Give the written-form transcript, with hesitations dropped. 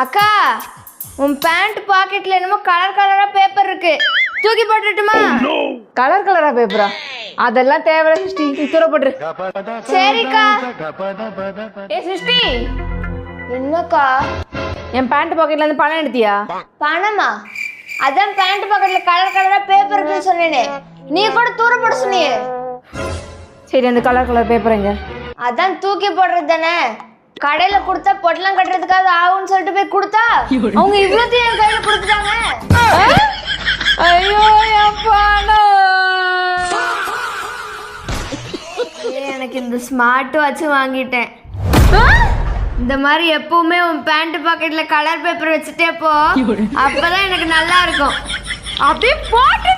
அக்கா, உன் பேண்ட் பாக்கெட்ல என்னமோ கலர் கலரா பேப்பர் இருக்கு, தூக்கி போட்டுட்டுமா? கலர் கலரா பேப்பரா? அதெல்லாம் தேவையில்ல சிருஷ்டி, நீ தூரப்பட்டுரு. சரிக்கா. ஏ சிருஷ்டி. என்னக்கா? என் பேண்ட் பாக்கெட்ல இருந்து பணம் எடுத்தியா? பணமா? அதான் பேண்ட் பாக்கெட்ல கலர் கலரா பேப்பர் இருக்குன்னு சொன்னேனே, நீ கூட தூரப்பட சொன்னியே. சரி, அந்த கலர் கலர் பேப்பர் எங்க? அதான் தூக்கி போடுறது தானே. கடையில கொடுத்தா பொட்டலம் கட்டுறதுக்காக ஆகும்னு சொல்லிட்டு போய் கொடுத்தா அவங்க இவ்வளோத்தையும் என் கையில கொடுத்துட்டாங்க. ஐயோ என் பணம். எனக்கு இந்த ஸ்மார்ட் வாட்ச் வாங்கிட்டேன். இந்த மாதிரி எப்பவுமே உன் பேண்ட் பாக்கெட்ல கலர் பேப்பர் வச்சுட்டே போ, அப்பதான் எனக்கு நல்லா இருக்கும். அப்படியே போட்டு